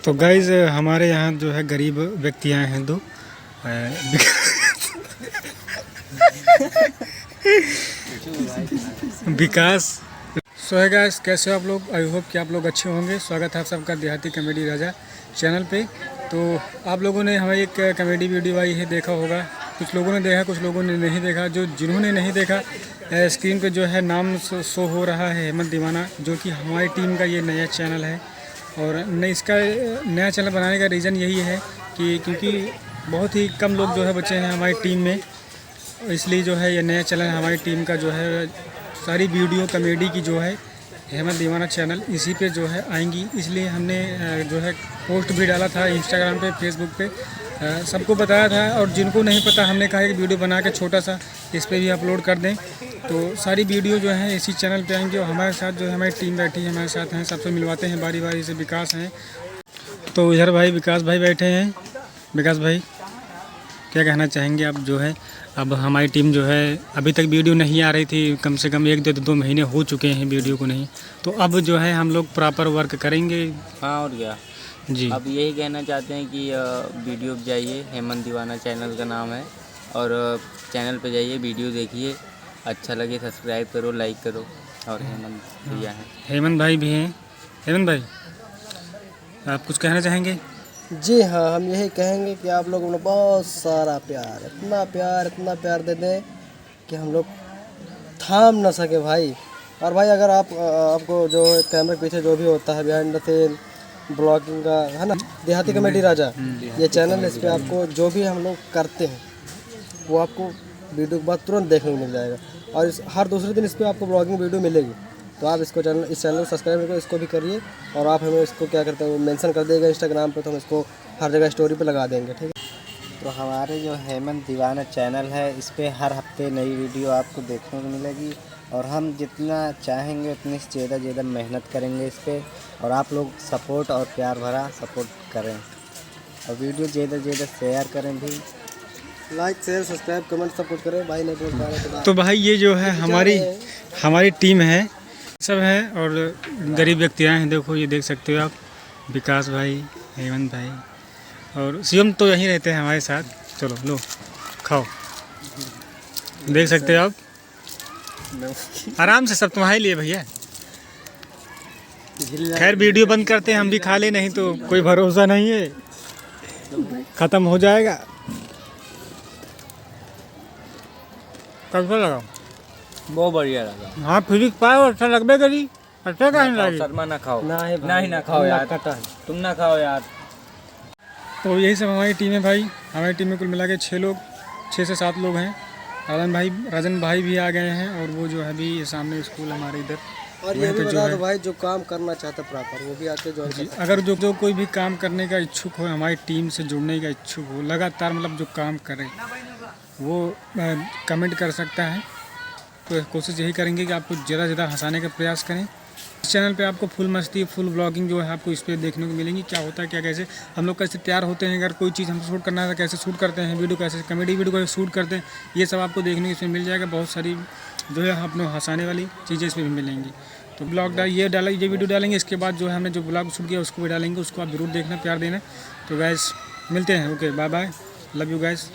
तो गाइज हमारे यहाँ जो है गरीब व्यक्ति आए हैं दो विकास। सो है गाइस, कैसे हो आप लोग? आई होप कि आप लोग अच्छे होंगे। स्वागत है आप सबका देहाती कॉमेडी राजा चैनल पे। तो आप लोगों ने हमें एक कॉमेडी वीडियो आई है देखा होगा, कुछ लोगों ने देखा कुछ लोगों ने नहीं देखा। जिन्होंने नहीं देखा, स्क्रीन पे जो है नाम शो हो रहा है हेमंत दीवाना, जो कि हमारी टीम का ये नया चैनल है। और इसका नया चैनल बनाने का रीज़न यही है कि क्योंकि बहुत ही कम लोग जो है बचे हैं हमारी टीम में, इसलिए जो है ये नया चैनल हमारी टीम का जो है सारी वीडियो कॉमेडी की जो है हेमंत दीवाना चैनल इसी पे जो है आएंगी। इसलिए हमने जो है पोस्ट भी डाला था इंस्टाग्राम पे, फेसबुक पे, सबको बताया था। और जिनको नहीं पता, हमने कहा कि वीडियो बना के छोटा सा इस पर भी अपलोड कर दें। तो सारी वीडियो जो है इसी चैनल पे आएंगी। और हमारे साथ जो है हमारी टीम बैठी है, हमारे साथ हैं, सबसे मिलवाते हैं बारी बारी से। विकास हैं, तो इधर भाई विकास भाई बैठे हैं। विकास भाई क्या कहना चाहेंगे आप? जो है अब हमारी टीम जो है अभी तक वीडियो नहीं आ रही थी, कम से कम 1-2 महीने हो चुके हैं वीडियो को नहीं, तो अब जो है हम लोग प्रॉपर वर्क करेंगे। हाँ, और क्या जी। अब यही कहना चाहते हैं कि वीडियो पे जाइए, हेमंत दीवाना चैनल का नाम है, और चैनल पे जाइए, वीडियो देखिए, अच्छा लगे सब्सक्राइब करो, लाइक करो। और हेमंत भैया हैं, हेमंत भाई भी हैं। हेमंत भाई आप कुछ कहना चाहेंगे? जी हाँ, हम यही कहेंगे कि आप लोगों ने बहुत सारा प्यार, इतना प्यार दे दें कि हम लोग थाम ना सके भाई। और भाई अगर आपको जो कैमरे के पीछे जो भी होता है बिहाइंड द सीन ब्लॉगिंग का है ना, देहाती कॉमेडी राजा ये चैनल, इस पर आपको जो भी हम लोग करते हैं वो आपको वीडियो के बाद तुरंत देखने को मिल जाएगा। और हर दूसरे दिन इस पर आपको ब्लॉगिंग वीडियो मिलेगी। तो आप इस चैनल को सब्सक्राइब करो, इसको भी करिए। और आप हमें इसको क्या करते हैं मेंशन कर देगा इंस्टाग्राम पे, तो हम इसको हर जगह स्टोरी पे लगा देंगे, ठीक है। तो हमारे जो हेमंत दीवाना चैनल है, इस पे हर हफ्ते नई वीडियो आपको देखने को मिलेगी। और हम जितना चाहेंगे उतनी से ज़्यादा मेहनत करेंगे इस पर। और आप लोग सपोर्ट और प्यार भरा सपोर्ट करें, और वीडियो ज़्यादा शेयर करें भी। लाइक शेयर सब्सक्राइब कमेंट सब कुछ करें भाई, नहीं बोल पा रहे तो भाई ये जो है हमारी टीम है, सब है। और गरीब व्यक्ति आए हैं, देखो ये देख सकते हो आप, विकास भाई, हेमंत भाई, और शिवम तो यहीं रहते हैं हमारे साथ। चलो लो खाओ, देख सकते हो आप, आराम से, सब तुम्हारे लिए भैया। खैर वीडियो बंद करते हैं, हम भी खा ले, नहीं तो कोई भरोसा नहीं है, ख़त्म हो जाएगा। कैसा लगा? बहुत बढ़िया लगा। हाँ, फ्री पाओ, अच्छा लगबे करी। अच्छा कहीं लगी? शर्मा ना खाओ, ना खाओ यार, तुम ना खाओ यार। तो यही सब हमारी टीम है भाई। हमारी टीम में कुल मिला के 6 से 7 लोग हैं। राजन भाई भी आ गए हैं, और वो जो है अभी सामने स्कूल हमारे इधर। और ये भी बता दो भाई, जो काम करना चाहता प्रॉपर वो भी आके ज्वाइन कर सकते हैं। अगर जो कोई भी काम करने का इच्छुक हो, हमारी टीम से जुड़ने का इच्छुक हो, लगातार मतलब जो काम करे, वो कमेंट कर सकता है। तो कोशिश यही करेंगे कि आपको ज़्यादा से ज़्यादा हंसाने का प्रयास करें। इस चैनल पे आपको फुल मस्ती, फुल ब्लॉगिंग जो है आपको इस पर देखने को मिलेंगी। क्या होता है, क्या कैसे हम लोग कैसे तैयार होते हैं, अगर कोई चीज़ हमको शूट करना है कैसे शूट करते हैं, वीडियो कैसे कॉमेडी वीडियो कैसे शूट करते हैं, ये सब आपको देखने को इसमें मिल जाएगा। बहुत सारी जो है अपने हंसाने वाली चीज़ें इसमें भी मिलेंगी। तो ये वीडियो डालेंगे, इसके बाद जो है हमने जो ब्लॉग शूट किया उसको भी डालेंगे, उसको आप जरूर देखना, प्यार देना। तो गैस मिलते हैं, okay, bye bye, love you gas.